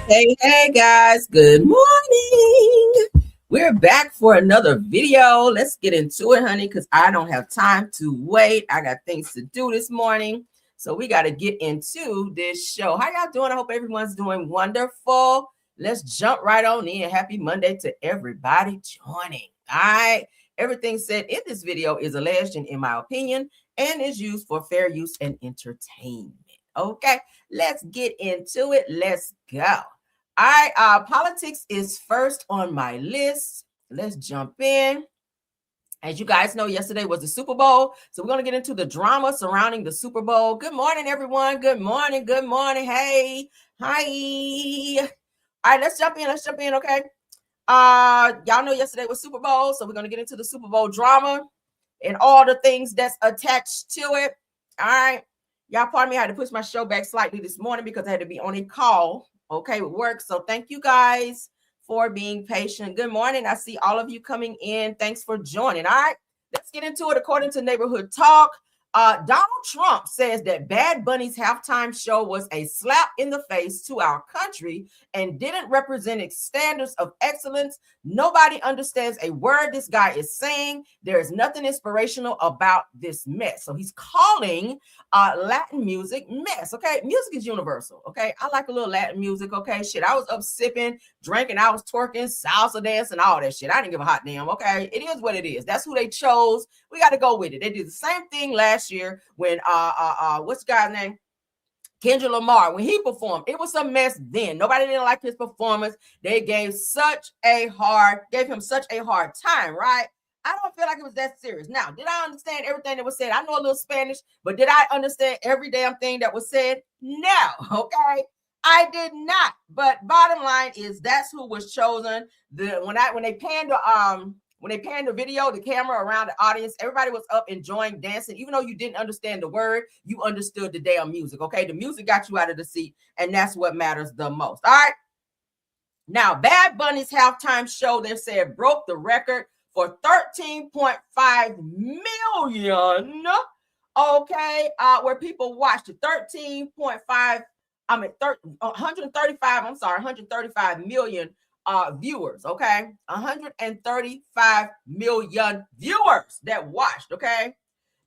Hey guys, good morning. We're back for another video. Let's get into it, honey, because I don't have time to wait. I got things to do this morning. So we got to get into this show. How y'all doing? I hope everyone's doing wonderful. Let's jump right on in. Happy Monday to everybody joining. All right. Everything said in this video is alleged and in my opinion and is used for fair use and entertainment. Okay, let's get into it. Let's go. All right, politics is first on my list. Let's jump in. As you guys know, yesterday was the Super Bowl. So we're going to get into the drama surrounding the Super Bowl. Good morning, everyone. Good morning. Good morning. Hey. Hi. All right, let's jump in. Okay. Y'all know yesterday was Super Bowl. So we're going to get into the Super Bowl drama and all the things that's attached to it. All right. Y'all, pardon me. I had to push my show back slightly this morning because I had to be on a call. Okay, with work. So thank you guys for being patient. Good morning. I see all of you coming in. Thanks for joining. All right, let's get into it. According to Neighborhood Talk, Donald Trump says that Bad Bunny's halftime show was a slap in the face to our country and didn't represent its standards of excellence. Nobody understands a word this guy is saying. There is nothing inspirational about this mess. So he's calling Latin music mess. Okay, music is universal. Okay, I like a little Latin music. Okay, shit, I was up sipping, drinking, I was twerking, salsa dancing, all that shit. I didn't give a hot damn. Okay, it is what it is. That's who they chose. We got to go with it. They did the same thing last year when what's the guy's name? Kendrick Lamar, when he performed, it was a mess then. Nobody didn't like his performance. They gave him such a hard time, right? I don't feel like it was that serious. Now, did I understand everything that was said? I know a little Spanish, but did I understand every damn thing that was said? No, okay? I did not. But bottom line is that's who was chosen. When they panned the video, the camera around the audience, everybody was up enjoying dancing. Even though you didn't understand the word, you understood the damn music, okay? The music got you out of the seat, and that's what matters the most, all right? Now, Bad Bunny's halftime show, they said, broke the record for 13.5 million, okay, where people watched it. 135 million viewers, okay? 135 million viewers that watched, okay?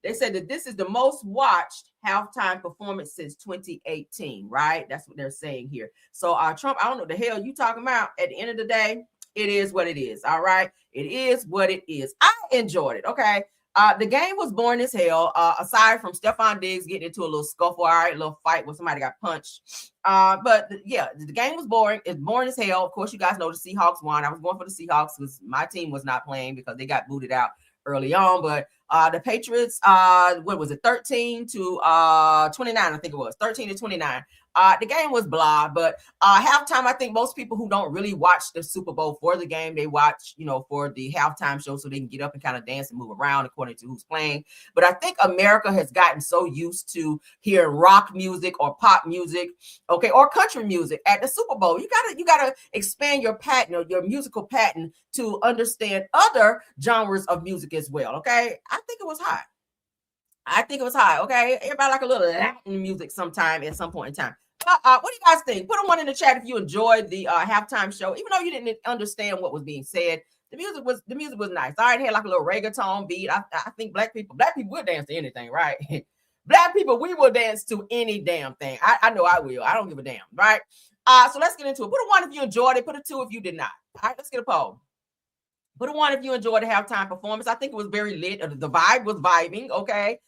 They said that this is the most watched halftime performance since 2018, right? That's what they're saying here. So Trump, I don't know what the hell you talking about. At the end of the day, it is what it is, all right? It is what it is. I enjoyed it, okay? The game was boring as hell, aside from Steffon Diggs getting into a little scuffle, all right, a little fight where somebody got punched. But yeah, the game was boring. It's boring as hell. Of course, you guys know the Seahawks won. I was going for the Seahawks because my team was not playing because they got booted out early on. But the Patriots, what was it, 13 to 29, I think it was, 13 to 29. The game was blah, but halftime, I think most people who don't really watch the Super Bowl for the game, they watch, for the halftime show so they can get up and kind of dance and move around according to who's playing. But I think America has gotten so used to hearing rock music or pop music, okay, or country music at the Super Bowl. You gotta expand your pattern or your musical pattern to understand other genres of music as well, okay? I think it was hot. Okay? Everybody like a little Latin music sometime at some point in time. What do you guys think? Put a one in the chat if you enjoyed the halftime show, even though you didn't understand what was being said. The music was nice. All right, it had like a little reggaeton beat. I think black people would dance to anything, right? Black people, we will dance to any damn thing. I know I will. I don't give a damn, right? So let's get into it. Put a one if you enjoyed it. Put a two if you did not. All right, let's get a poll. Put a one if you enjoyed the halftime performance. I think it was very lit. The vibe was vibing, okay?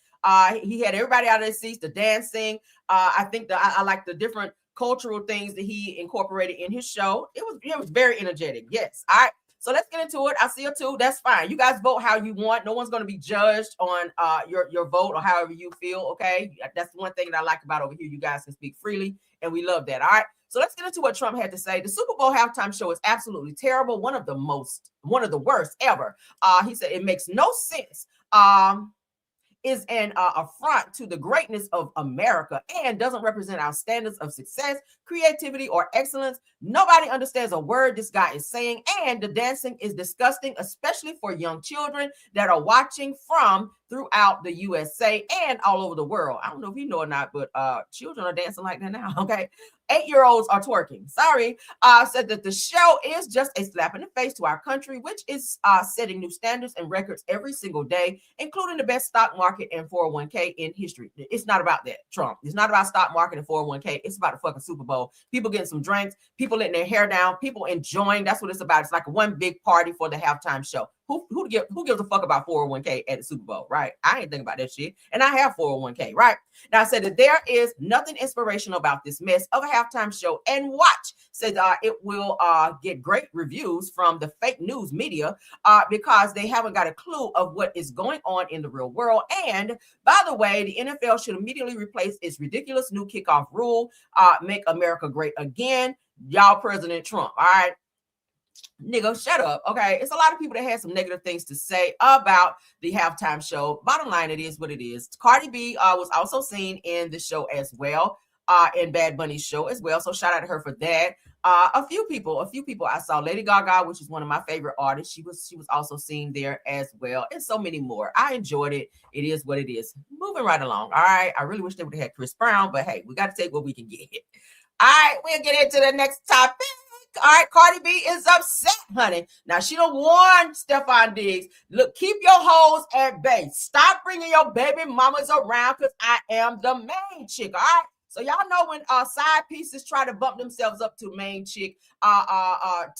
He had everybody out of their seats, the dancing. I think I like the different cultural things that he incorporated in his show. It was very energetic. Yes. All right. So let's get into it. I see a two. That's fine. You guys vote how you want. No one's going to be judged on your vote or however you feel. Okay. That's one thing that I like about over here. You guys can speak freely, and we love that. All right. So let's get into what Trump had to say. The Super Bowl halftime show is absolutely terrible. One of the worst ever. He said it makes no sense. is an affront to the greatness of America and doesn't represent our standards of success, creativity, or excellence. Nobody understands a word this guy is saying, and the dancing is disgusting, especially for young children that are watching from throughout the USA and all over the world. I don't know if you know or not, but children are dancing like that now, okay? 8-year-olds are twerking. Sorry. Said that the show is just a slap in the face to our country, which is setting new standards and records every single day, including the best stock market and 401k in history. It's not about that, Trump. It's not about stock market and 401k. It's about the fucking Super Bowl. People getting some drinks, people letting their hair down, people enjoying. That's what it's about. It's like one big party for the halftime show. Who gives a fuck about 401k at the Super Bowl, right? I ain't thinking about that shit. And I have 401k, right? Now, I said that there is nothing inspirational about this mess of a halftime show. And watch, said it will get great reviews from the fake news media because they haven't got a clue of what is going on in the real world. And by the way, the NFL should immediately replace its ridiculous new kickoff rule, make America great again. Y'all, President Trump, all right? Nigga, shut up. Okay. It's a lot of people that had some negative things to say about the halftime show. Bottom line, it is what it is. Cardi B was also seen in the show as well, in Bad Bunny's show as well. So shout out to her for that. A few people I saw. Lady Gaga, which is one of my favorite artists. She was also seen there as well, and so many more. I enjoyed it. It is what it is. Moving right along. All right. I really wish they would have had Chris Brown, but hey, we got to take what we can get. All right, we'll get into the next topic. All right, Cardi B is upset, honey. Now, she don't warn Steffon Diggs. Look, keep your hoes at bay. Stop bringing your baby mamas around because I am the main chick, all right? So y'all know when side pieces try to bump themselves up to main chick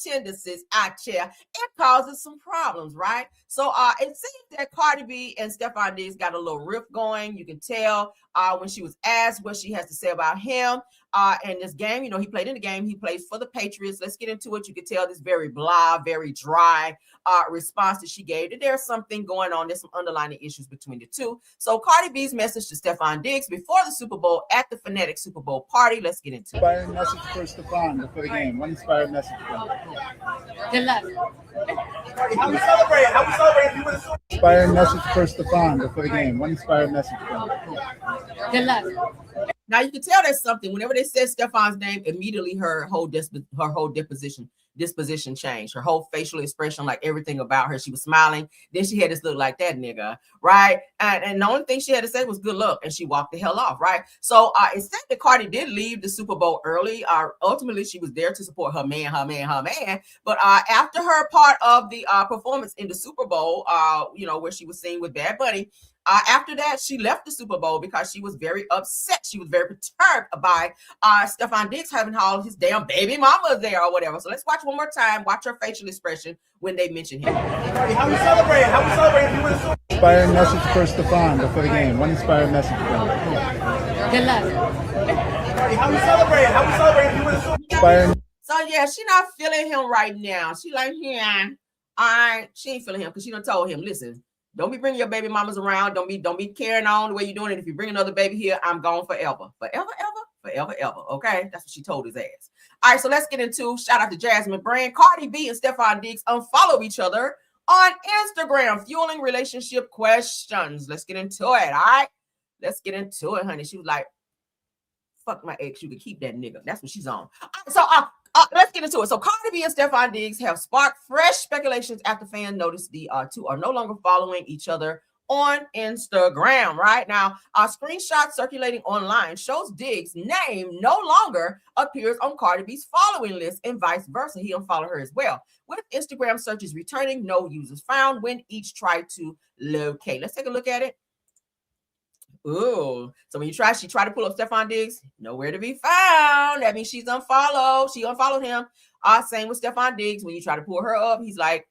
tendencies out here, it causes some problems, right? So it seems that Cardi B and Steffon Diggs got a little rift going. You can tell when she was asked what she has to say about him in this game. You know, he played in the game. He plays for the Patriots. Let's get into it. You can tell this very blah, very dry response that she gave. That there's something going on. There's some underlying issues between the two. So Cardi B's message to Steffon Diggs before the Super Bowl at the Phonetic Super Bowl party. Let's get into it. Inspiring message for Steffon before the game. One inspired message for him. Good luck. How we celebrate? How we celebrate? You win. Inspiring message for Steffon before the game. One inspired message for him. Good luck. Now you can tell there's something. Whenever they said Steffon's name, immediately her whole disposition changed. Her whole facial expression, like everything about her. She was smiling. Then she had this look like that nigga, right? And the only thing she had to say was good luck, and she walked the hell off, right? So it said that Cardi did leave the Super Bowl early. Ultimately, she was there to support her man. But after her part of the performance in the Super Bowl, where she was seen with Bad Bunny, after that, she left the Super Bowl because she was very upset. She was very perturbed by Steffon Diggs having all his damn baby mama there or whatever. So let's watch one more time. Watch her facial expression when they mention him. How we celebrate? How we celebrate? You win. Inspiring message for Steffon before the game. One inspired message for him. Good luck. How we celebrate? How we celebrate? You win. Inspiring. So yeah, she not feeling him right now. She like, yeah, all right. She ain't feeling him because she done told him, listen, don't be bringing your baby mamas around. Don't be carrying on the way you're doing it. If you bring another baby here, I'm gone forever. Forever. Okay? That's what she told his ass. All right, so let's get into shout out to Jasmine Brand. Cardi B and Steffon Diggs unfollow each other on Instagram, fueling relationship questions. Let's get into it, all right? Let's get into it, honey. She was like, fuck my ex. You can keep that nigga. That's what she's on. So let's get into it. So Cardi B and Steffon Diggs have sparked fresh speculations after fans noticed the two are no longer following each other on Instagram. Right now, a screenshot circulating online shows Diggs' name no longer appears on Cardi B's following list and vice versa. He unfollowed her as well. With Instagram searches returning, no users found when each tried to locate. Let's take a look at it. Ooh, so when she tried to pull up Steffon Diggs, nowhere to be found. That means she's unfollowed. She unfollowed him. Same with Steffon Diggs. When you try to pull her up, he's like,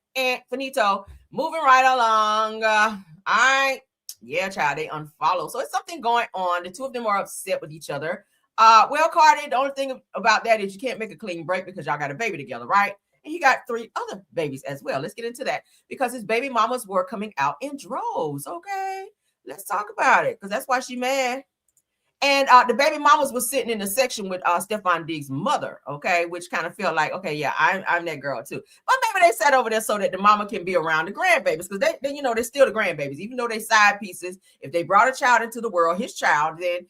finito. Moving right along. All right. Yeah, child, they unfollow. So it's something going on. The two of them are upset with each other. Well, Cardi, the only thing about that is you can't make a clean break because y'all got a baby together, right? And he got 3 other babies as well. Let's get into that because his baby mamas were coming out in droves, okay? Let's talk about it because that's why she mad. And the baby mamas was sitting in the section with Steffon Diggs' mother, okay, which kind of felt like, okay, yeah, I'm that girl too. But maybe they sat over there so that the mama can be around the grandbabies, because they, you know, they're still the grandbabies, even though they side pieces. If they brought a child into the world, his child, then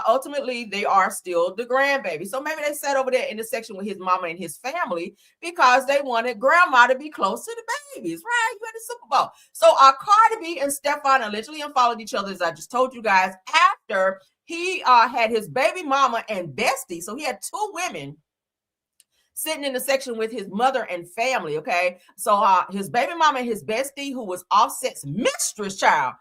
ultimately they are still the grandbaby. So maybe they sat over there in the section with his mama and his family because they wanted grandma to be close to the babies, right? You had the Super Bowl. So Cardi B and Steffon allegedly unfollowed each other, as I just told you guys, after he had his baby mama and bestie. So he had two women sitting in the section with his mother and family, okay? So his baby mama and his bestie, who was Offset's mistress child,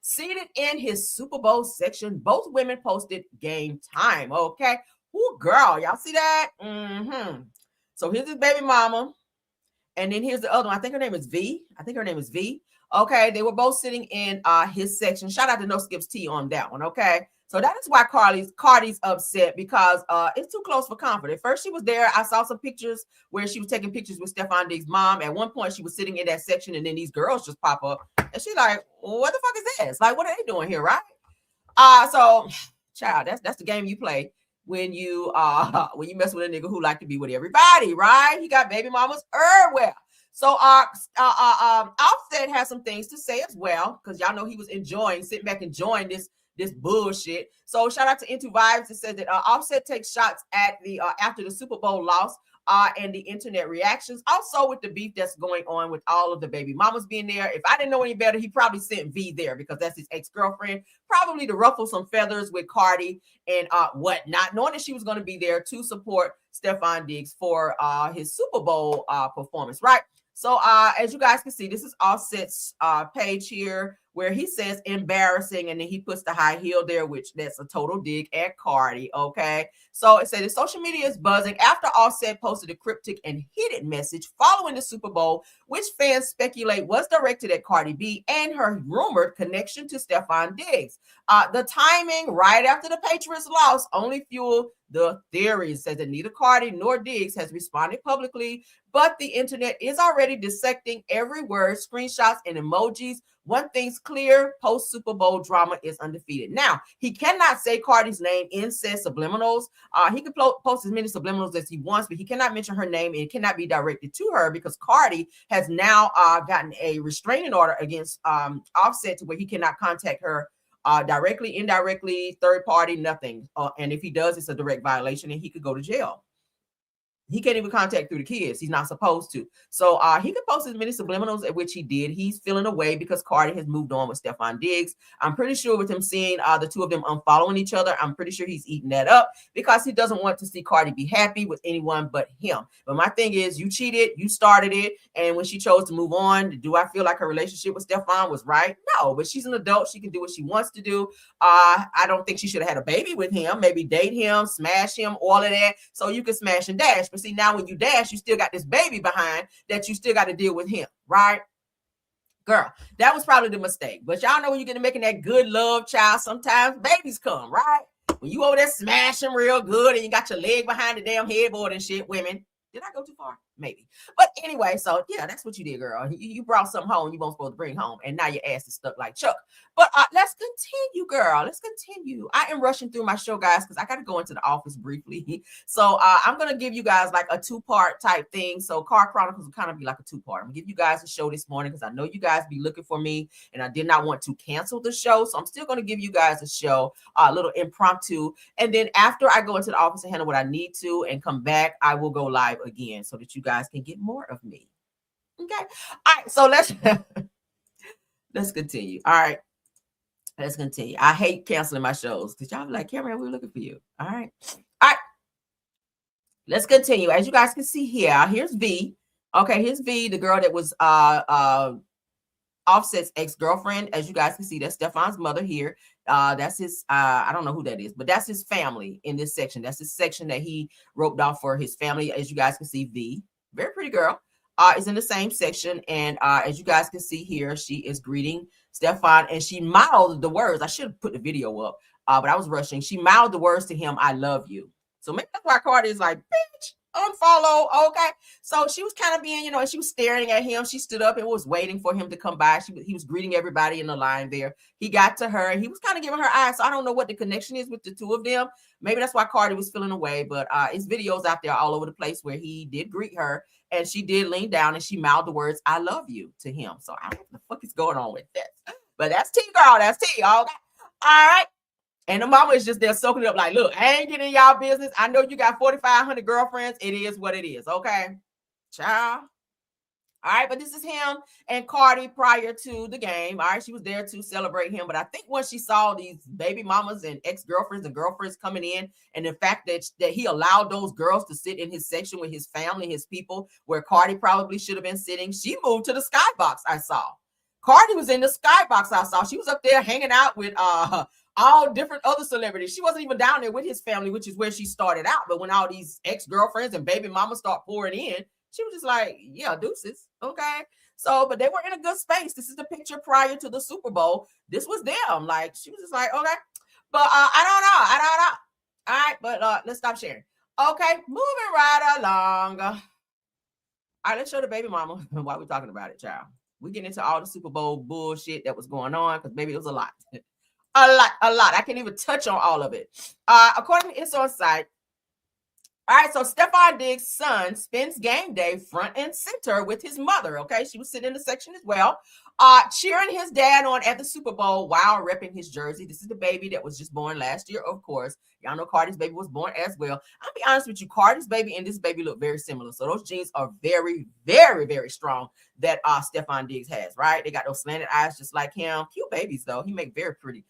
seated in his Super Bowl section. Both women posted game time, okay? Ooh, girl, y'all see that? So here's his baby mama. And then here's the other one. I think her name is V. Okay, they were both sitting in his section. Shout out to No Skips T on that one, okay? So that is why Cardi's upset, because it's too close for comfort. At first she was there. I saw some pictures where she was taking pictures with Steffon Diggs' mom. At one point she was sitting in that section, and then these girls just pop up. And she's like, what the fuck is this? Like, what are they doing here, right? So, child, that's the game you play when you mess with a nigga who like to be with everybody, right? He got baby mamas everywhere. So Offset has some things to say as well, because y'all know he was sitting back enjoying this bullshit. So shout out to Into Vibes. It says that Offset takes shots at the after the Super Bowl loss and the internet reactions. Also with the beef that's going on with all of the baby mamas being there. If I didn't know any better, he probably sent V there because that's his ex-girlfriend, probably to ruffle some feathers with Cardi and whatnot, knowing that she was going to be there to support Steffon Diggs for his Super Bowl performance, right? So as you guys can see, this is Offset's page here, where he says embarrassing, and then he puts the high heel there, which that's a total dig at Cardi, okay? So it said the social media is buzzing after Offset posted a cryptic and heated message following the Super Bowl, which fans speculate was directed at Cardi B and her rumored connection to Steffon Diggs. The timing right after the Patriots loss only fueled the theories, says that neither Cardi nor Diggs has responded publicly, but the internet is already dissecting every word, screenshots, and emojis. One thing's clear, post-Super Bowl drama is undefeated. Now, he cannot say Cardi's name in said subliminals. He can post as many subliminals as he wants, but he cannot mention her name, and it cannot be directed to her because Cardi has now gotten a restraining order against Offset to where he cannot contact her directly, indirectly, third party, nothing. And if he does, it's a direct violation and he could go to jail. He can't even contact through the kids. He's not supposed to. So he could post as many subliminals, at which he did. He's feeling away because Cardi has moved on with Steffon Diggs. I'm pretty sure with him seeing the two of them unfollowing each other, I'm pretty sure he's eating that up because he doesn't want to see Cardi be happy with anyone but him. But my thing is, you cheated, you started it, and when she chose to move on, do I feel like her relationship with Steffon was right? No, but she's an adult. She can do what she wants to do. I don't think she should have had a baby with him, maybe date him, smash him, all of that, so you can smash and dash. But see, now when you dash, you still got this baby behind that you still got to deal with him, right? Girl, that was probably the mistake. But y'all know when you get to making that good love child, sometimes babies come, right? When you over there smashing real good and you got your leg behind the damn headboard and shit, women. Did I go too far? Maybe. But anyway, so yeah, that's what you did, girl. You brought something home you weren't supposed to bring home, and now your ass is stuck like Chuck. But let's continue, girl. Let's continue. I am rushing through my show, guys, because I got to go into the office briefly. So I'm going to give you guys like a two-part type thing. So Car Chronicles will kind of be like a two-part. I'm going to give you guys a show this morning because I know you guys be looking for me, and I did not want to cancel the show. So I'm still going to give you guys a show, a little impromptu. And then after I go into the office and handle what I need to and come back, I will go live again so that you guys can get more of me. Okay. All right. So let's continue. All right. Let's continue. I hate canceling my shows because y'all be like, Cameron, we're looking for you. All right. All right. Let's continue. As you guys can see here, here's V. Okay. Here's V, the girl that was Offset's ex-girlfriend. As you guys can see, that's Steffon's mother here. That's his, I don't know who that is, but that's his family in this section. That's the section that he roped off for his family. As you guys can see, V, very pretty girl, is in the same section. And as you guys can see here, she is greeting Steffon, and she mouthed the words. I should have put the video up, but I was rushing. She mouthed the words to him, I love you. So maybe that's why Cardi is like, bitch, unfollow. Okay. So she was kind of being, and she was staring at him. She stood up and was waiting for him to come by. He was greeting everybody in the line there. He got to her and he was kind of giving her eyes. So I don't know what the connection is with the two of them. Maybe that's why Cardi was feeling away, but his videos out there all over the place where he did greet her and she did lean down and she mouthed the words, "I love you" to him. So I don't know what the fuck is going on with that. But that's T, girl. That's T. Okay. All right. And the mama is just there soaking it up like, look, I ain't getting in y'all business. I know you got 4,500 girlfriends. It is what it is. Okay. Ciao. All right. But this is him and Cardi prior to the game. All right. She was there to celebrate him. But I think once she saw these baby mamas and ex-girlfriends and girlfriends coming in, and the fact that he allowed those girls to sit in his section with his family, his people, where Cardi probably should have been sitting, she moved to the skybox. I saw. Cardi was in the skybox. I saw. She was up there hanging out with all different other celebrities. She wasn't even down there with his family, which is where she started out. But when all these ex-girlfriends and baby mamas start pouring in, she was just like, yeah, deuces. Okay. So, but they were in a good space. This is the picture prior to the Super Bowl. This was them. Like, she was just like, okay. But I don't know. All right. But let's stop sharing. Okay. Moving right along. All right. Let's show the baby mama while we're talking about it, child. We get into all the Super Bowl bullshit that was going on because maybe it was a lot. A lot. I can't even touch on all of it. According to It's On Site. All right, so Steffon Diggs' son spends game day front and center with his mother. Okay, she was sitting in the section as well, cheering his dad on at the Super Bowl while repping his jersey. This is the baby that was just born last year, of course. Y'all know Cardi's baby was born as well. I'll be honest with you, Cardi's baby and this baby look very similar. So those genes are very, very, very strong that Steffon Diggs has, right? They got those slanted eyes just like him. Cute babies, though. He make very pretty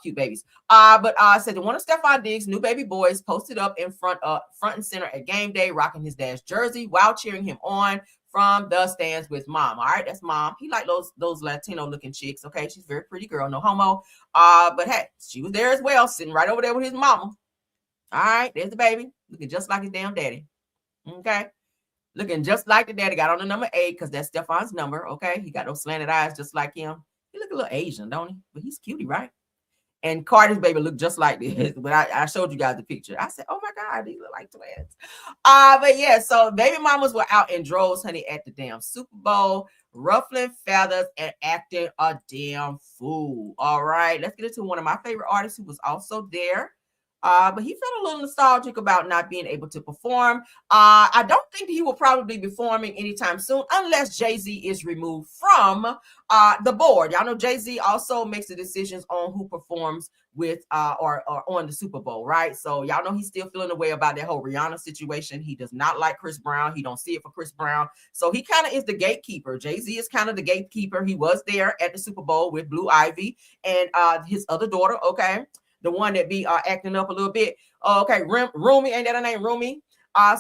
cute babies. But said that one of Steffon Diggs' new baby boys posted up in front and center at game day, rocking his dad's jersey while cheering him on from the stands with mom. All right, that's mom. He like those Latino looking chicks. Okay, she's a very pretty girl, no homo. But hey, she was there as well, sitting right over there with his mama. All right, there's the baby, looking just like his damn daddy. Okay, looking just like the daddy. Got on the number 8 because that's Steffon's number. Okay, he got those slanted eyes just like him. He look a little Asian, don't he? But he's cutie, right? And Cardi's baby looked just like this. But I showed you guys the picture. I said, oh my God, these look like twins. But yeah, so baby mamas were out in droves, honey, at the damn Super Bowl, ruffling feathers and acting a damn fool. All right, let's get into one of my favorite artists who was also there. But he felt a little nostalgic about not being able to perform. I don't think he will probably be performing anytime soon unless Jay-Z is removed from the board. Y'all know Jay-Z also makes the decisions on who performs with or on the Super Bowl, right? So y'all know he's still feeling the way about that whole Rihanna situation. He does not like Chris Brown. He don't see it for Chris Brown. So he kind of is the gatekeeper. Jay-Z is kind of the gatekeeper. He was there at the Super Bowl with Blue Ivy and his other daughter, okay? The one that be acting up a little bit. Okay, Rumi, ain't that her name, Rumi?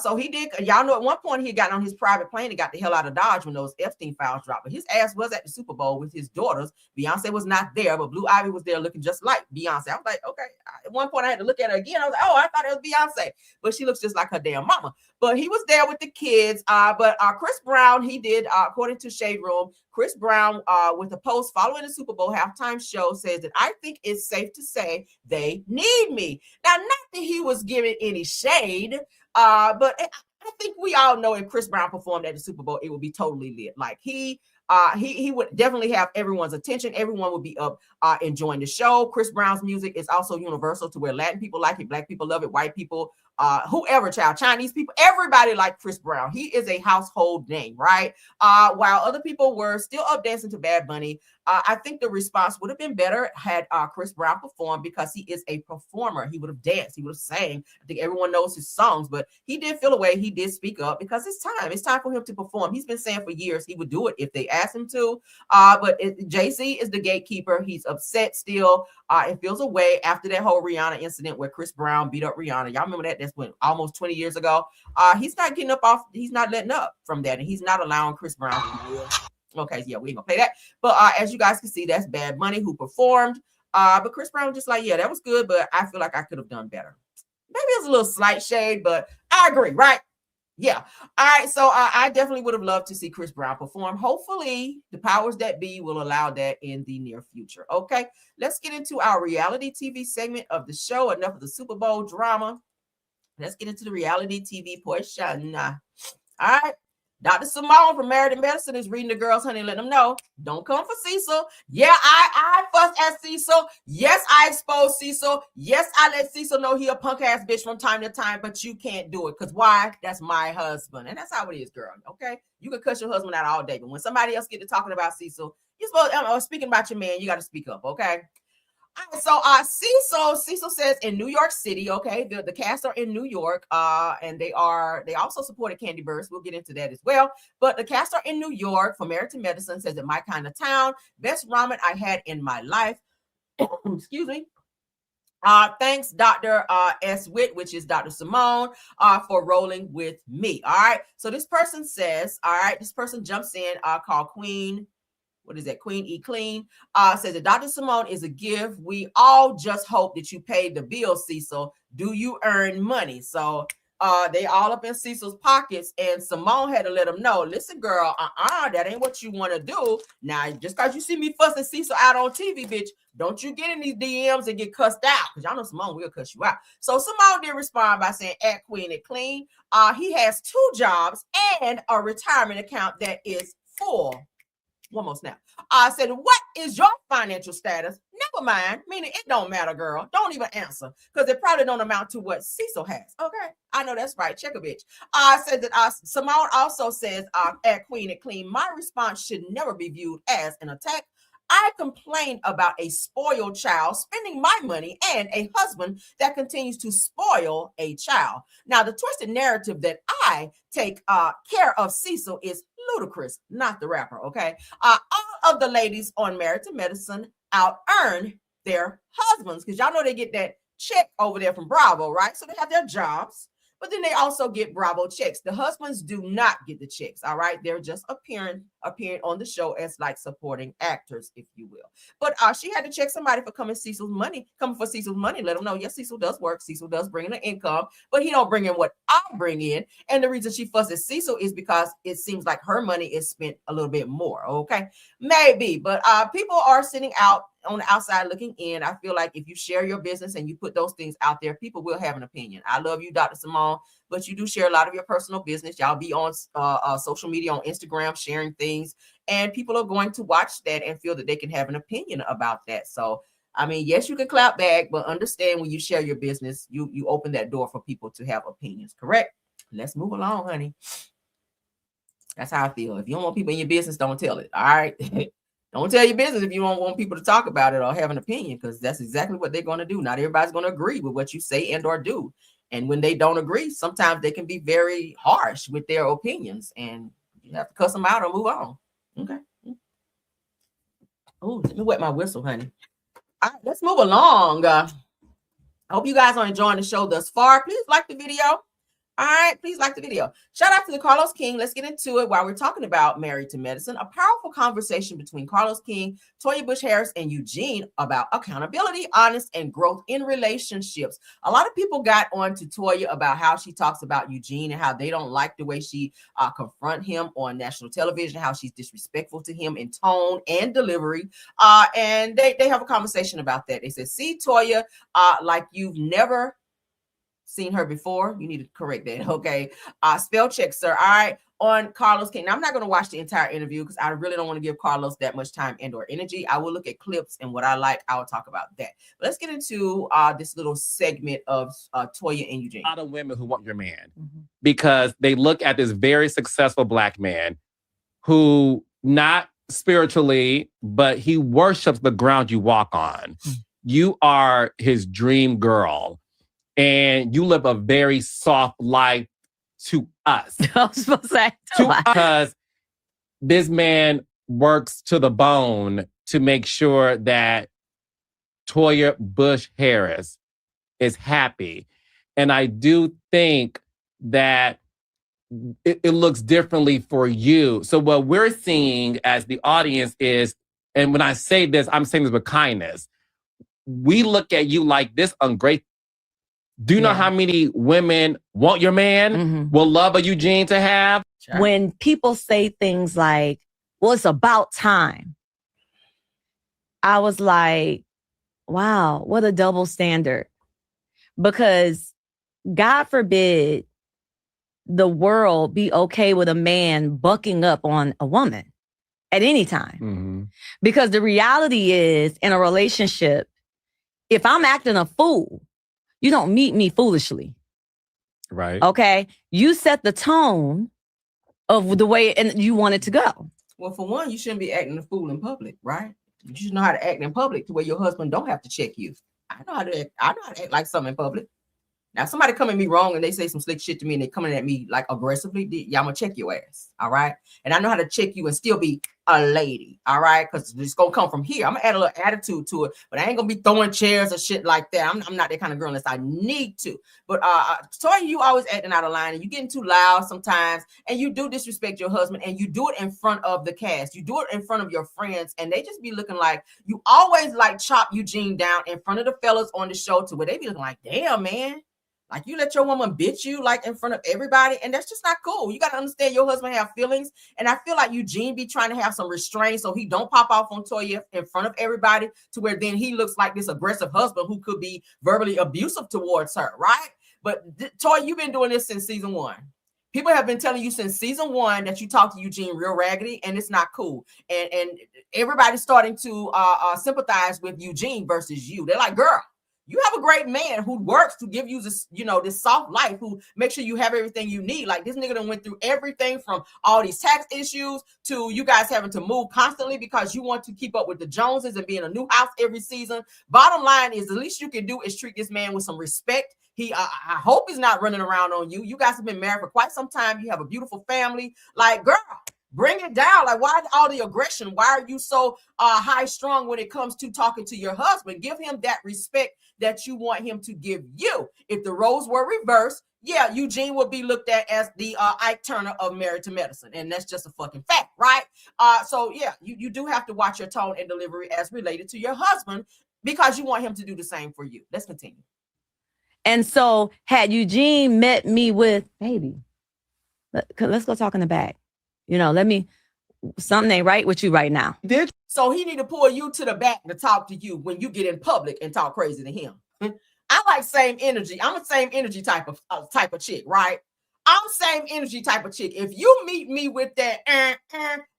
So he did, y'all know at one point he got on his private plane and got the hell out of Dodge when those Epstein files dropped. But his ass was at the Super Bowl with his daughters. Beyonce was not there, but Blue Ivy was there looking just like Beyonce. I was like, okay. At one point I had to look at her again. I was like, oh, I thought it was Beyonce. But she looks just like her damn mama. But he was there with the kids. But Chris Brown, he did, according to Shade Room, Chris Brown, with a post following the Super Bowl halftime show, says that I think it's safe to say they need me. Now, not that he was giving any shade, but I think we all know if Chris Brown performed at the Super Bowl, it would be totally lit. Like he would definitely have everyone's attention. Everyone would be up enjoying the show. Chris Brown's music is also universal to where Latin people like it, Black people love it, white people, whoever, child, Chinese people, everybody like Chris Brown. He is a household name, right? While other people were still up dancing to Bad Bunny, I think the response would have been better had Chris Brown performed because he is a performer. He would have danced. He would have sang. I think everyone knows his songs, but he did feel away. He did speak up because it's time. It's time for him to perform. He's been saying for years he would do it if they asked him to. But Jay-Z is the gatekeeper. He's upset still. It feels away after that whole Rihanna incident where Chris Brown beat up Rihanna. Y'all remember that? That's when almost 20 years ago. He's not getting up off. He's not letting up from that, and he's not allowing Chris Brown to. Okay, yeah, we ain't gonna play that. But as you guys can see, that's Bad Bunny who performed. But Chris Brown was just like, yeah, that was good, but I feel like I could have done better. Maybe it's a little slight shade, but I agree, right? Yeah. All right. So I definitely would have loved to see Chris Brown perform. Hopefully, the powers that be will allow that in the near future. Okay, let's get into our reality TV segment of the show. Enough of the Super Bowl drama. let's get into the reality TV portion. All right. Dr. Simone from Married to Medicine is reading the girls, honey, let them know. Don't come for Cecil. Yeah, I fussed at Cecil. Yes, I exposed Cecil. Yes, I let Cecil know he a punk ass bitch from time to time, but you can't do it. Because why? That's my husband. And that's how it is, girl. Okay? You can cuss your husband out all day, but when somebody else get to talking about Cecil, you're supposed speaking about your man, you got to speak up, okay? So Cecil says in New York City, okay, the cast are in New York, and they also supported Candy Burst. We'll get into that as well. But the cast are in New York for Married to Medicine, says in my kind of town, best ramen I had in my life. Excuse me. Thanks, Dr. S. Witt, which is Dr. Simone, for rolling with me. All right. So this person says, all right, this person jumps in, called Queen. What is that? Queen E Clean says that Dr. Simone is a gift. We all just hope that you paid the bill, Cecil. Do you earn money? So they all up in Cecil's pockets, and Simone had to let them know, listen, girl, that ain't what you want to do. Now, just because you see me fussing Cecil out on TV, bitch, don't you get in these DMs and get cussed out, because y'all know Simone will cuss you out. So Simone did respond by saying, at Queen and Clean, he has 2 jobs and a retirement account that is full. One more snap. I said, what is your financial status? Never mind. Meaning it don't matter, girl. Don't even answer. Because it probably don't amount to what Cecil has. Okay. I know that's right. Check a bitch. I said that Simone also says at Queen and Clean, my response should never be viewed as an attack. I complained about a spoiled child spending my money and a husband that continues to spoil a child. Now, the twisted narrative that I take care of Cecil is ludicrous, not the rapper, okay? All of the ladies on Married to Medicine out-earn their husbands, because y'all know they get that check over there from Bravo, right? So they have their jobs, but then they also get Bravo checks. The husbands do not get the checks, all right? They're just appearing on the show as like supporting actors, if you will. But she had to check somebody for coming for Cecil's money, let them know, yes, Cecil does work. Cecil does bring in an income, but he don't bring in what I bring in. And the reason she fusses Cecil is because it seems like her money is spent a little bit more, okay? Maybe, but people are sitting out on the outside looking in. I feel like if you share your business and you put those things out there, people will have an opinion. I love you, Dr. Simone, but you do share a lot of your personal business. Y'all be on social media, on Instagram, sharing things, and people are going to watch that and feel that they can have an opinion about that. So, I mean, yes, you can clap back, but understand when you share your business, you open that door for people to have opinions, correct? Let's move along, honey. That's how I feel. If you don't want people in your business, don't tell it, all right? Don't tell your business if you don't want people to talk about it or have an opinion, because that's exactly what they're going to do. Not everybody's going to agree with what you say and or do. And when they don't agree, sometimes they can be very harsh with their opinions, and you have to cuss them out or move on. Okay. Oh, let me wet my whistle, honey. All right, let's move along. I hope you guys are enjoying the show thus far. Please like the video. All right, please like the video. Shout out to the Carlos King. Let's get into it while we're talking about Married to Medicine. A powerful conversation between Carlos King, Toya Bush Harris, and Eugene about accountability, honest, and growth in relationships. A lot of people got on to Toya about how she talks about Eugene and how they don't like the way she confront him on national television, how she's disrespectful to him in tone and delivery. And they have a conversation about that. They said, see, Toya, like you've never seen her before. You need to correct that. Okay. Spell check, sir. All right. On Carlos King. Now, I'm not going to watch the entire interview because I really don't want to give Carlos that much time and or energy. I will look at clips, and what I like, I'll talk about that. But let's get into this little segment of Toya and Eugene. A lot of women who want your man because they look at this very successful Black man who, not spiritually, but he worships the ground you walk on. You are his dream girl. And you live a very soft life to us. I was supposed to say because this man works to the bone to make sure that Toya Bush Harris is happy. And I do think that it looks differently for you. So what we're seeing as the audience is, and when I say this, I'm saying this with kindness, we look at you like this ungrateful. Do you know how many women want your man, will love a Eugene to have? When people say things like, well, it's about time. I was like, wow, what a double standard. Because God forbid the world be okay with a man bucking up on a woman at any time. Mm-hmm. Because the reality is, in a relationship, if I'm acting a fool, you don't meet me foolishly. Right. Okay? You set the tone of the way and you want it to go. Well, for one, you shouldn't be acting a fool in public, right? You should know how to act in public to where your husband don't have to check you. I know how to act like something in public. Now, somebody come at me wrong and they say some slick shit to me and they coming at me like aggressively, yeah, I'm gonna check your ass. All right. And I know how to check you and still be a lady. All right. Because it's gonna come from here. I'm gonna add a little attitude to it, but I ain't gonna be throwing chairs or shit like that. I'm not that kind of girl unless I need to. But Toya, you always acting out of line and you getting too loud sometimes, and you do disrespect your husband, and you do it in front of the cast. You do it in front of your friends, and they just be looking like you always like chop Eugene down in front of the fellas on the show to where they be looking like, damn, man. Like you let your woman bitch you like in front of everybody, and that's just not cool. You got to understand your husband have feelings, and I feel like Eugene be trying to have some restraint so he don't pop off on Toya in front of everybody to where then he looks like this aggressive husband who could be verbally abusive towards her, right? But Toya, you've been doing this since season 1. People have been telling you since season 1 that you talk to Eugene real raggedy, and it's not cool. And everybody's starting to sympathize with Eugene versus you. They're like, girl, you have a great man who works to give you this, this soft life, who makes sure you have everything you need. Like this nigga done went through everything from all these tax issues to you guys having to move constantly because you want to keep up with the Joneses and be in a new house every season. Bottom line is the least you can do is treat this man with some respect. I hope he's not running around on you. You guys have been married for quite some time. You have a beautiful family. Like, girl, bring it down. Like, why all the aggression? Why are you so high strung when it comes to talking to your husband? Give him that respect that you want him to give you. If the roles were reversed, yeah, Eugene would be looked at as the Ike Turner of Married to Medicine. And that's just a fucking fact, right? So yeah, you do have to watch your tone and delivery as related to your husband because you want him to do the same for you. Let's continue. And so had Eugene met me with, baby, let's go talk in the back. Something ain't right with you right now. So he need to pull you to the back to talk to you when you get in public and talk crazy to him. I like same energy. I'm a same energy type of chick, right? I'm same energy type of chick. If you meet me with that, I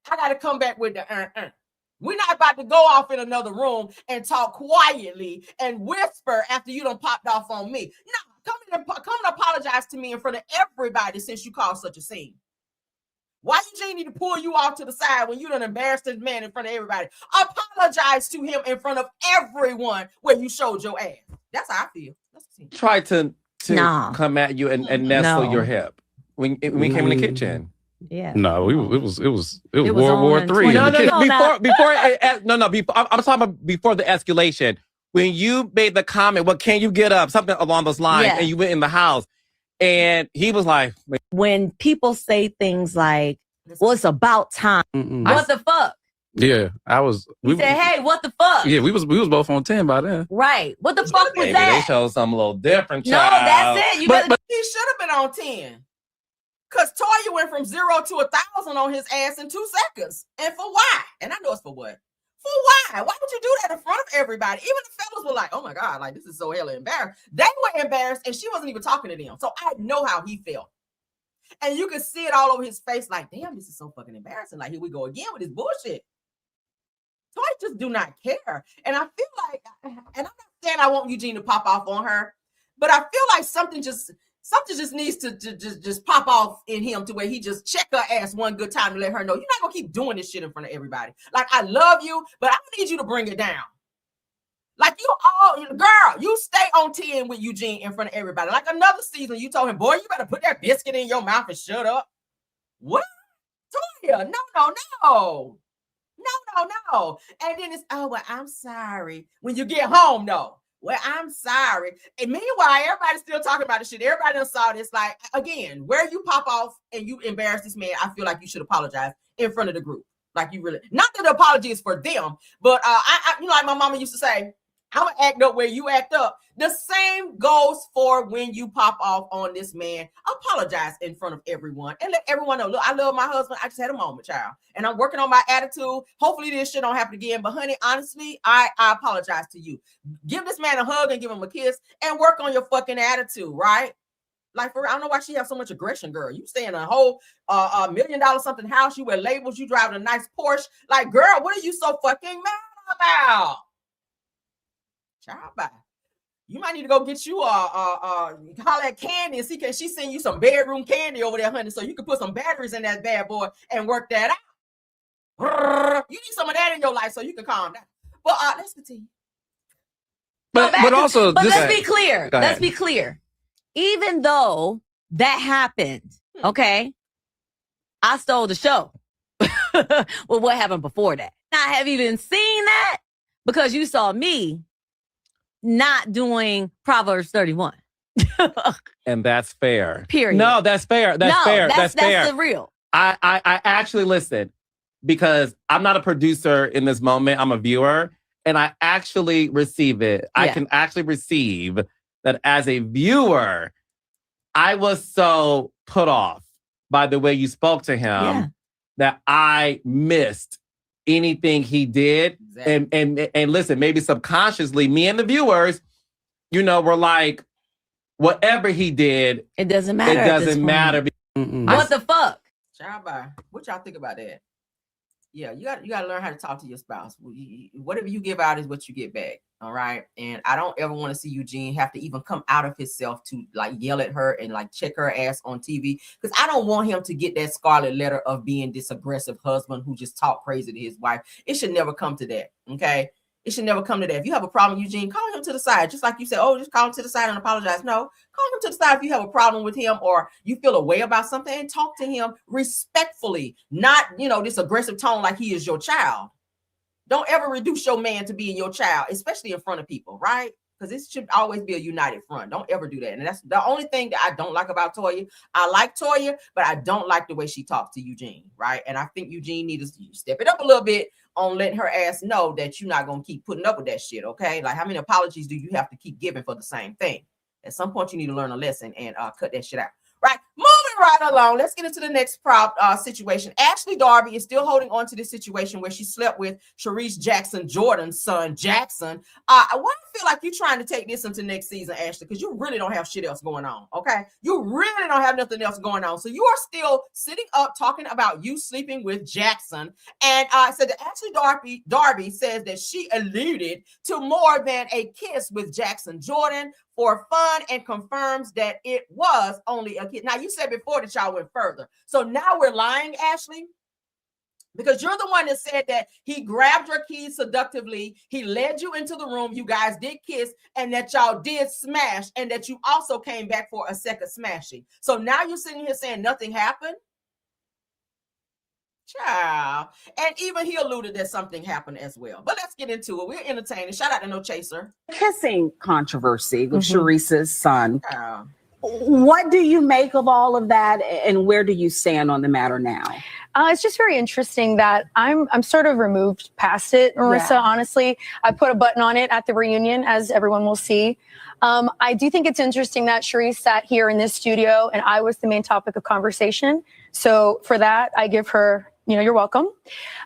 got to come back with the We're not about to go off in another room and talk quietly and whisper after you done popped off on me. No, come and apologize to me in front of everybody since you caused such a scene. Why Eugene need to pull you off to the side when you done embarrassed this man in front of everybody? Apologize to him in front of everyone where you showed your ass. That's how I feel. Try to come at you and nestle your hip when we came in the kitchen. Yeah. No, it was World War III. No. Before I'm talking about before the escalation. When you made the comment, well, can you get up? Something along those lines, and you went in the house. And he was like, when people say things like, well, it's about time. What the fuck? Yeah, He said, hey, what the fuck? Yeah, we was both on 10 by then. Right. What the fuck was that? They showed something a little different, No, child. that's it. But he should have been on 10. Because Toya went from 0 to 1,000 on his ass in 2 seconds. And for why? And I know it's for what? For why? Why would you do that in front of everybody? Even the fellas were like, oh my God, like this is so hella embarrassed. They were embarrassed and she wasn't even talking to them. So I know how he felt. And you can see it all over his face like, damn, this is so fucking embarrassing. Like, here we go again with this bullshit. So I just do not care. And I feel like, and I'm not saying I want Eugene to pop off on her, but I feel like something just needs to just pop off in him to where he just check her ass one good time to let her know you're not gonna keep doing this shit in front of everybody. Like, I love you, but I need you to bring it down. Like, girl, you stay on 10 with Eugene in front of everybody. Like another season, you told him, boy, you better put that biscuit in your mouth and shut up. What? Toya, no. And then it's, oh, well, I'm sorry. When you get home, no. Well, I'm sorry. And meanwhile, everybody's still talking about this shit. Everybody else saw this. Like, again, where you pop off and you embarrass this man, I feel like you should apologize in front of the group. Like, you really, not that the apology is for them, but I like my mama used to say, I'm gonna act up where you act up. The same goes for when you pop off on this man. Apologize in front of everyone and let everyone know, look, I love my husband. I just had a moment, child. And I'm working on my attitude. Hopefully this shit don't happen again. But honey, honestly, I apologize to you. Give this man a hug and give him a kiss and work on your fucking attitude, right? Like, for real, I don't know why she has so much aggression, girl. You stay in a whole $1 million something house. You wear labels. You drive a nice Porsche. Like, girl, what are you so fucking mad about? Child, bye. You might need to go get you holler at Candy and see can she send you some bedroom candy over there, honey, so you can put some batteries in that bad boy and work that out. You need some of that in your life so you can calm down. But let's continue. But also, let's be clear. Let's be clear. Even though that happened, okay, I stole the show. Well, what happened before that? I have even seen that because you saw me not doing Proverbs 31. And that's fair. Period. No, that's fair. That's fair. That's fair. That's the real. I actually listen because I'm not a producer in this moment. I'm a viewer, and I actually receive it. Yeah. I can actually receive that as a viewer. I was so put off by the way you spoke to him that I missed anything he did. Exactly. And listen, maybe subconsciously, me and the viewers, were like, whatever he did, it doesn't matter. It doesn't matter. What the fuck? Child, what y'all think about that? Yeah, you got to learn how to talk to your spouse. Whatever you give out is what you get back. All right. And I don't ever want to see Eugene have to even come out of himself to like yell at her and like check her ass on TV. Because I don't want him to get that scarlet letter of being this aggressive husband who just talk crazy to his wife. It should never come to that. Okay. It should never come to that. If you have a problem, Eugene, call him to the side. Just like you said, just call him to the side and apologize. No, call him to the side if you have a problem with him or you feel a way about something and talk to him respectfully, not, this aggressive tone like he is your child. Don't ever reduce your man to being your child, especially in front of people, right? Because it should always be a united front. Don't ever do that. And that's the only thing that I don't like about Toya. I like Toya, but I don't like the way she talks to Eugene, right? And I think Eugene needs to step it up a little bit on letting her ass know that you're not going to keep putting up with that shit, okay? Like, how many apologies do you have to keep giving for the same thing? At some point, you need to learn a lesson and cut that shit out. Right, moving right along. Let's get into the next situation. Ashley Darby is still holding on to this situation where she slept with Sharice Jackson Jordan's son, Jackson. Why do you feel like you're trying to take this into next season, Ashley? Because you really don't have shit else going on, okay? You really don't have nothing else going on. So you are still sitting up talking about you sleeping with Jackson. And said that Ashley Darby says that she alluded to more than a kiss with Jackson Jordan for fun and confirms that it was only a kid. Now, you said before that y'all went further. So now we're lying, Ashley? Because you're the one that said that he grabbed your keys seductively. He led you into the room. You guys did kiss and that y'all did smash and that you also came back for a second smashing. So now you're sitting here saying nothing happened? Child. And even he alluded that something happened as well. But let's get into it. We're entertaining. Shout out to No Chaser. Kissing controversy with Sharice's son. What do you make of all of that, and where do you stand on the matter now? It's just very interesting that I'm sort of removed past it, Marissa. Yeah. Honestly, I put a button on it at the reunion, as everyone will see. I do think it's interesting that Sharice sat here in this studio, and I was the main topic of conversation. So for that, I give her, you're welcome.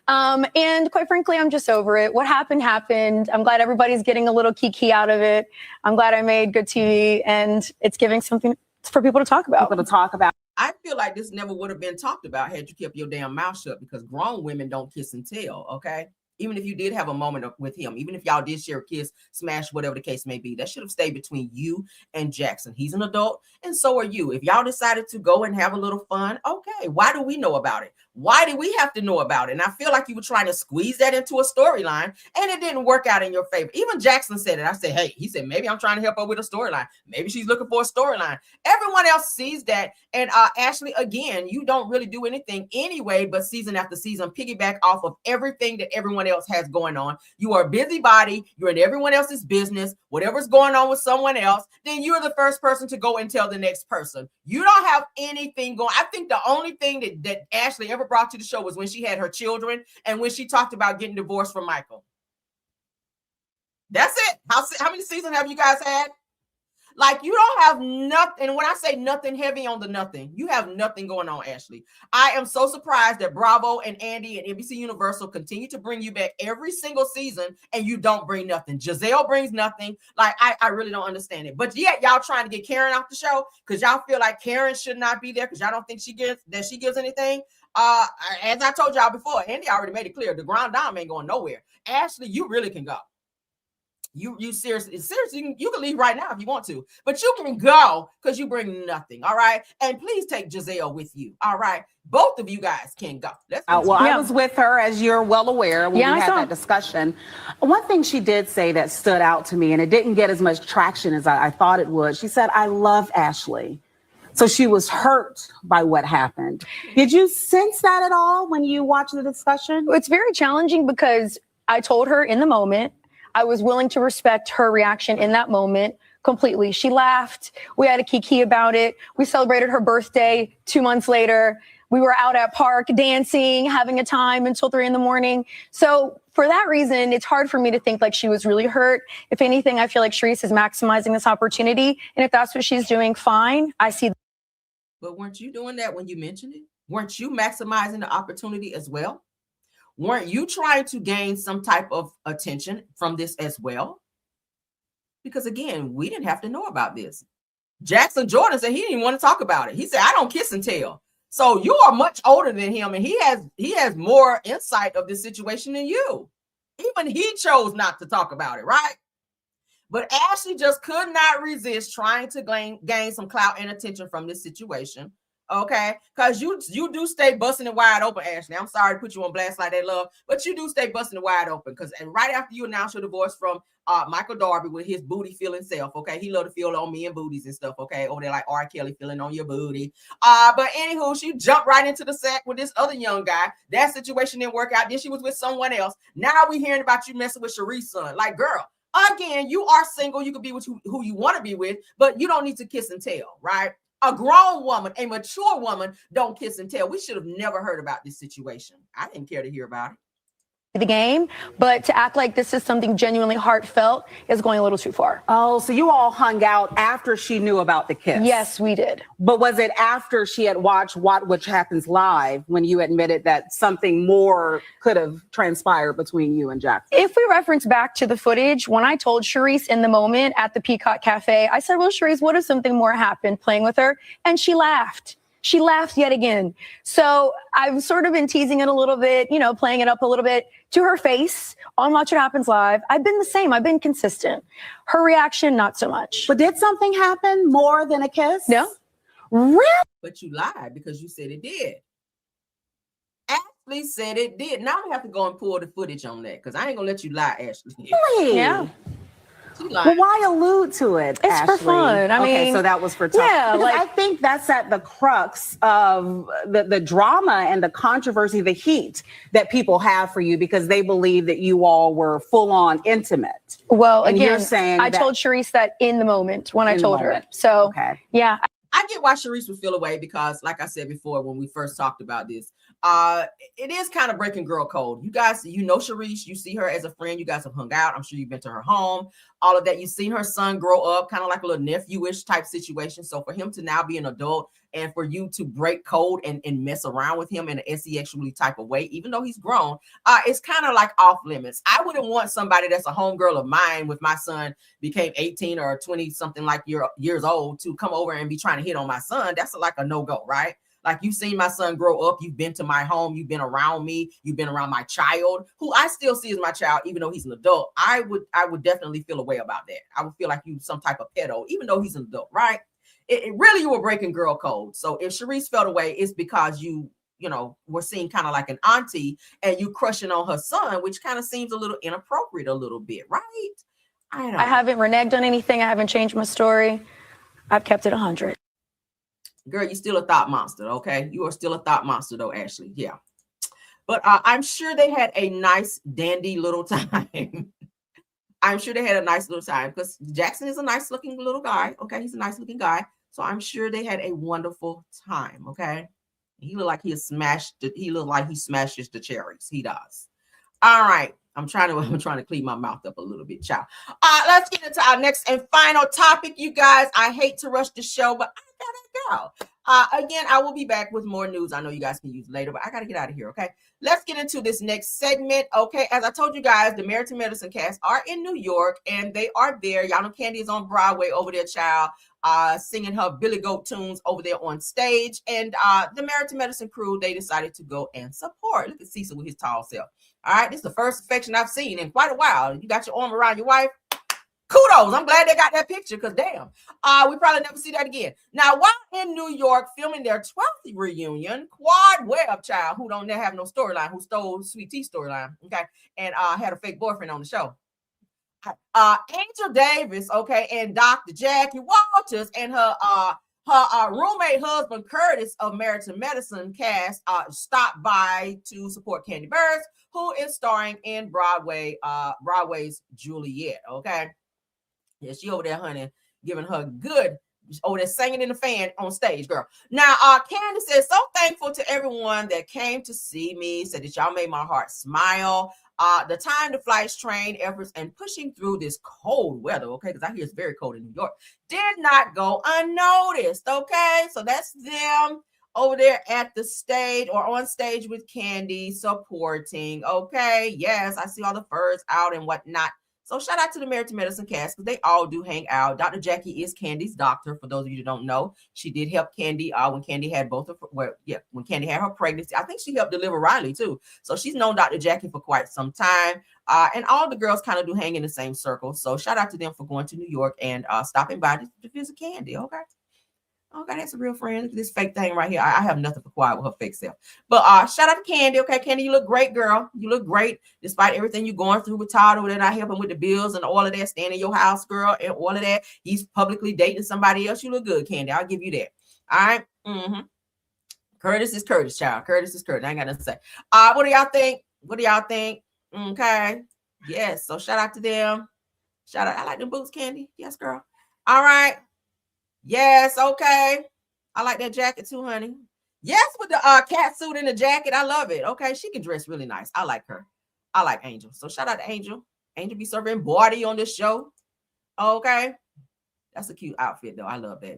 And quite frankly, I'm just over it. What happened, happened. I'm glad everybody's getting a little kiki out of it. I'm glad I made good TV, and it's giving something for people to talk about. I feel like this never would have been talked about had you kept your damn mouth shut, because grown women don't kiss and tell, okay? Even if you did have a moment with him, even if y'all did share a kiss, smash, whatever the case may be, that should have stayed between you and Jackson. He's an adult, and so are you. If y'all decided to go and have a little fun, okay, why do we know about it? Why do we have to know about it? And I feel like you were trying to squeeze that into a storyline, and it didn't work out in your favor. Even Jackson said it. I said, hey, he said, maybe I'm trying to help her with a storyline. Maybe she's looking for a storyline. Everyone else sees that. And Ashley, again, you don't really do anything anyway, but season after season, piggyback off of everything that everyone else has going on. You are a busybody. You're in everyone else's business. Whatever's going on with someone else, then you're the first person to go and tell the next person. You don't have anything going. I think the only thing that Ashley ever brought to the show was when she had her children and when she talked about getting divorced from Michael. That's it. How many seasons have you guys had? Like, you don't have nothing. When I say nothing, heavy on the nothing, you have nothing going on, Ashley. I am so surprised that Bravo and Andy and NBC Universal continue to bring you back every single season and you don't bring nothing. Giselle brings nothing. Like, I really don't understand it. But yet y'all trying to get Karen off the show because y'all feel like Karen should not be there because y'all don't think she gives anything. As I told y'all before, Andy already made it clear the Grand Dame ain't going nowhere. Ashley, you really can go. You seriously, you can leave right now if you want to, but you can go because you bring nothing. All right. And please take Giselle with you. All right. Both of you guys can go. I was with her, as you're well aware, when we had that discussion. One thing she did say that stood out to me, and it didn't get as much traction as I thought it would. She said, I love Ashley. So she was hurt by what happened. Did you sense that at all when you watched the discussion? It's very challenging because I told her in the moment, I was willing to respect her reaction in that moment completely. She laughed. We had a kiki about it. We celebrated her birthday 2 months later. We were out at park dancing, having a time until 3 a.m. So for that reason, it's hard for me to think like she was really hurt. If anything, I feel like Charisse is maximizing this opportunity. And if that's what she's doing, fine. I see. But weren't you doing that when you mentioned it? Weren't you maximizing the opportunity as well? Weren't you trying to gain some type of attention from this as well? Because again, we didn't have to know about this. Jackson Jordan said he didn't want to talk about it. He said, I don't kiss and tell. So you are much older than him, and he has more insight of this situation than you. Even he chose not to talk about it, right? But Ashley just could not resist trying to gain some clout and attention from this situation. Okay, because you do stay busting it wide open, Ashley. I'm sorry to put you on blast like that, love, but you do stay busting it wide open. Because and right after you announced your divorce from Michael Darby with his booty feeling self, okay, he love to feel on me and booties and stuff, okay, over there like R. Kelly feeling on your booty. But anywho, she jumped right into the sack with this other young guy. That situation didn't work out. Then she was with someone else. Now we hearing about you messing with Charisse's son. Like, girl, again, you are single. You can be with who you want to be with, but you don't need to kiss and tell, right? A grown woman, a mature woman, don't kiss and tell. We should have never heard about this situation. I didn't care to hear about it. The game, but to act like this is something genuinely heartfelt is going a little too far. Oh, so you all hung out after she knew about the kiss? Yes, we did. But was it after she had watched Which Happens Live when you admitted that something more could have transpired between you and Jackson? If we reference back to the footage, when I told Charisse in the moment at the Peacock Cafe, I said, well, Charisse, what if something more happened playing with her? And she laughed. She laughed yet again. So I've sort of been teasing it a little bit, you know, playing it up a little bit to her face on Watch What Happens Live. I've been the same. I've been consistent. Her reaction, not so much. But did something happen more than a kiss? No. Really? But you lied because you said it did. Ashley said it did. Now we have to go and pull the footage on that because I ain't going to let you lie, Ashley. Really? Yeah. Well, why allude to it, It's Ashley? for fun. I mean, so that was for talk. Yeah, because like, I think that's at the crux of the drama and the controversy, the heat that people have for you because they believe that you all were full on intimate. Well, and again, you're saying I told Charisse that in the moment when I told her. So, yeah. I get why Charisse would feel away because, like I said before, when we first talked about this, it is kind of breaking girl code. You guys, you know Charisse, you see her as a friend. You guys have hung out. I'm sure you've been to her home. All of that. You've seen her son grow up, kind of like a little nephew-ish type situation. So for him to now be an adult and for you to break code and mess around with him in an sexually type of way, even though he's grown, it's kind of like off limits. I wouldn't want somebody that's a homegirl of mine with my son became 18 or 20 something like years old to come over and be trying to hit on my son. That's like a no-go, right? Like, you've seen my son grow up. You've been to my home. You've been around me. You've been around my child, who I still see as my child, even though he's an adult. I would definitely feel a way about that. I would feel like you some type of pedo, even though he's an adult, right? It really, you were breaking girl code. So if Charisse felt away, it's because you know, were seen kind of like an auntie and you crushing on her son, which kind of seems a little inappropriate a little bit, right? I haven't reneged on anything. I haven't changed my story. I've kept it 100. Girl, you're still a thought monster, okay? You are still a thought monster, though, Ashley. Yeah. But I'm sure they had a nice, dandy little time. I'm sure they had a nice little time because Jackson is a nice-looking little guy, okay? He's a nice-looking guy. So I'm sure they had a wonderful time, okay? He looked like he smashes the cherries. He does. All right. I'm trying to clean my mouth up a little bit, child. Let's get into our next and final topic, you guys. I hate to rush the show, but I gotta go. Again, I will be back with more news. I know you guys can use later, but I gotta get out of here, okay? Let's get into this next segment, okay? As I told you guys, the Married to Medicine cast are in New York, and they are there. Y'all know Candy is on Broadway over there, child, singing her Billy Goat tunes over there on stage. And the Married to Medicine crew, they decided to go and support. Look at Cecil with his tall self. All right, this is the first affection I've seen in quite a while. You got your arm around your wife. Kudos. I'm glad they got that picture because damn, we probably never see that again. Now, while in New York filming their 12th reunion, Quad Webb, child, who don't have no storyline, who stole Sweet Tea storyline, okay, and had a fake boyfriend on the show. Angel Davis, okay, and Dr. Jackie Walters and her roommate husband Curtis of Married to Medicine cast stopped by to support Candy Burns, who is starring in Broadway's Juliet. Okay, yeah, she over there, honey, giving her good over there singing in the fan on stage, girl. Now, Candy says, so thankful to everyone that came to see me. Said that y'all made my heart smile. The time to flights, train efforts, and pushing through this cold weather, okay, because I hear it's very cold in New York, did not go unnoticed, okay? So that's them over there at the stage or on stage with Candy supporting, okay? Yes, I see all the furs out and whatnot. So shout out to the Married to Medicine cast because they all do hang out. Dr. Jackie is Candy's doctor. For those of you who don't know, she did help Candy when Candy had when Candy had her pregnancy. I think she helped deliver Riley too. So she's known Dr. Jackie for quite some time. And all the girls kind of do hang in the same circle. So shout out to them for going to New York and stopping by to visit Candy. Okay. Okay, that's a real friend. Look at this fake thing right here. I have nothing for quiet with her fake self. But shout out to Candy. Okay, Candy, you look great, girl. You look great despite everything you're going through with Todd over there, not helping with the bills and all of that, staying in your house, girl, and all of that. He's publicly dating somebody else. You look good, Candy. I'll give you that. All right. Mm-hmm. Curtis is Curtis, child. Curtis is Curtis. I ain't got nothing to say. What do y'all think? What do y'all think? Okay. Yes. So shout out to them. Shout out. I like the boots, Candy. Yes, girl. All right. Yes, okay. I like that jacket too, honey. Yes, with the cat suit and the jacket. I love it. Okay, she can dress really nice. I like her. I like Angel. So shout out to Angel. Angel be serving body on this show. Okay. That's a cute outfit, though. I love that.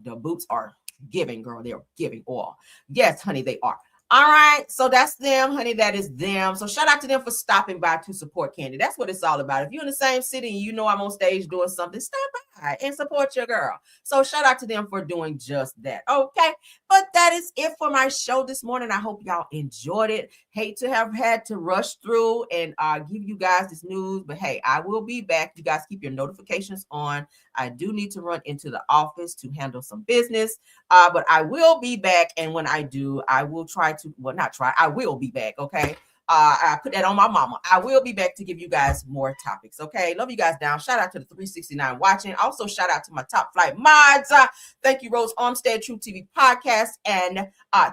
The boots are giving, girl. They're giving all. Yes, honey, they are. All right, so that's them, honey. That is them. So shout out to them for stopping by to support Candy. That's what it's all about. If you're in the same city and you know I'm on stage doing something, stop by and support your girl. So shout out to them for doing just that. Okay, but that is it for my show this morning. I hope y'all enjoyed it. Hate to have had to rush through and give you guys this news, but hey, I will be back. You guys keep your notifications on. I do need to run into the office to handle some business, but I will be back. And when I do, I will I will be back. Okay. I put that on my mama. I will be back to give you guys more topics. Okay. Love you guys down. Shout out to the 369 watching. Also, shout out to my top flight mods. Thank you, Rose Armstead, True TV Podcast, and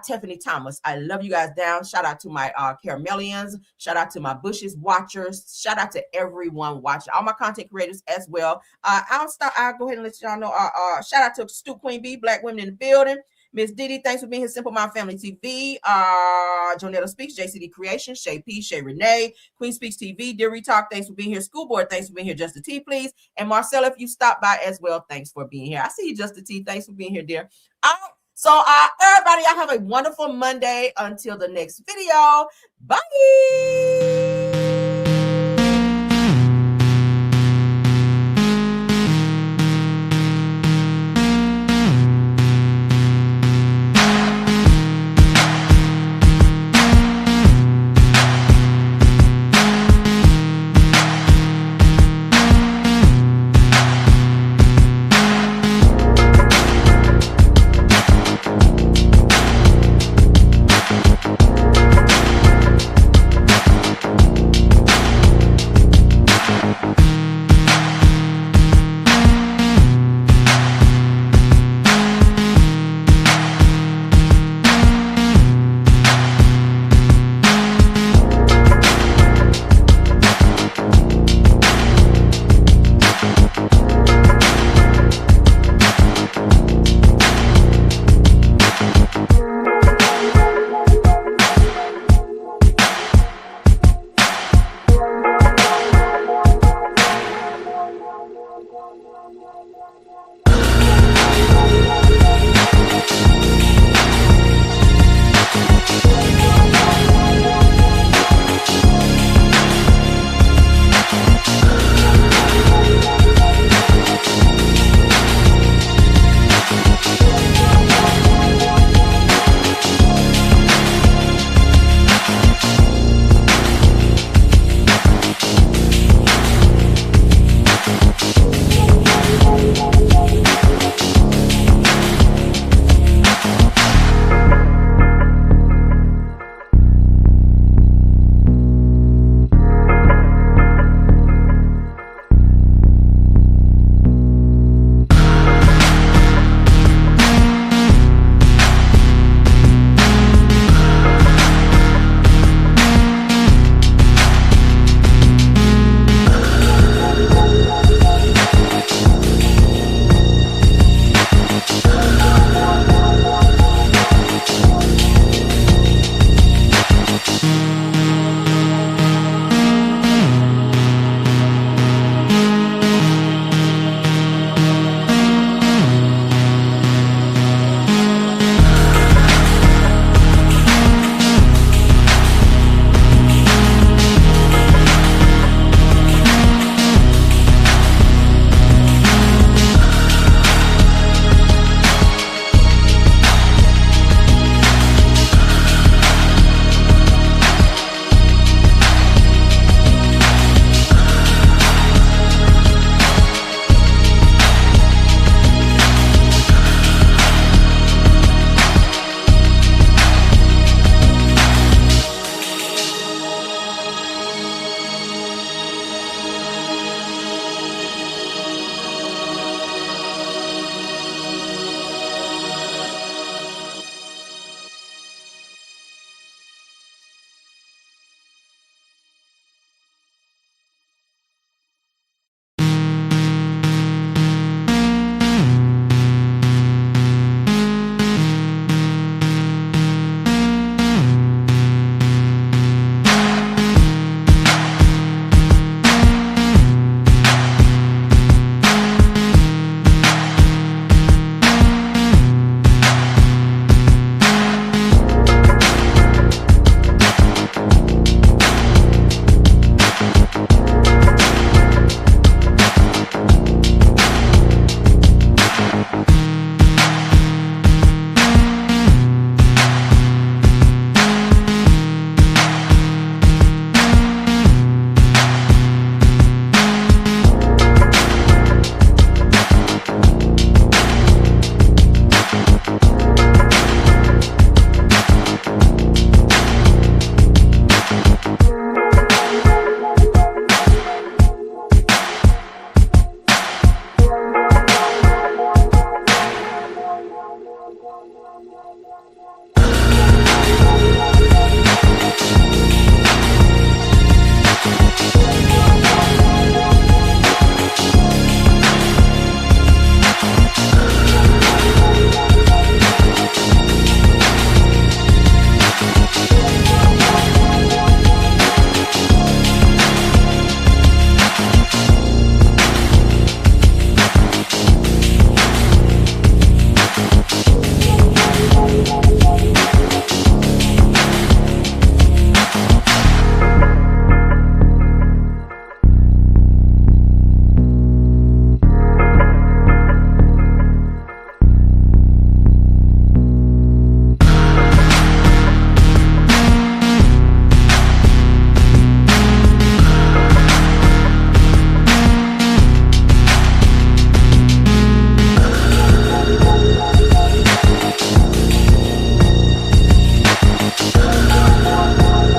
Tiffany Thomas. I love you guys down. Shout out to my Caramelians. Shout out to my Bushes watchers. Shout out to everyone watching. All my content creators as well. I'll go ahead and let y'all know. Shout out to Stu Queen B, Black Women in the Building. Miss Didi, thanks for being here. Simple Mind Family TV. Jonetta Speaks, JCD Creations, Shay P, Shay Renee, Queen Speaks TV, Deary Talk, thanks for being here. School Board, thanks for being here. Just a T, please. And Marcella, if you stop by as well, thanks for being here. I see you, Just a T. Thanks for being here, dear. All right. So, everybody, y'all have a wonderful Monday. Until the next video. Bye.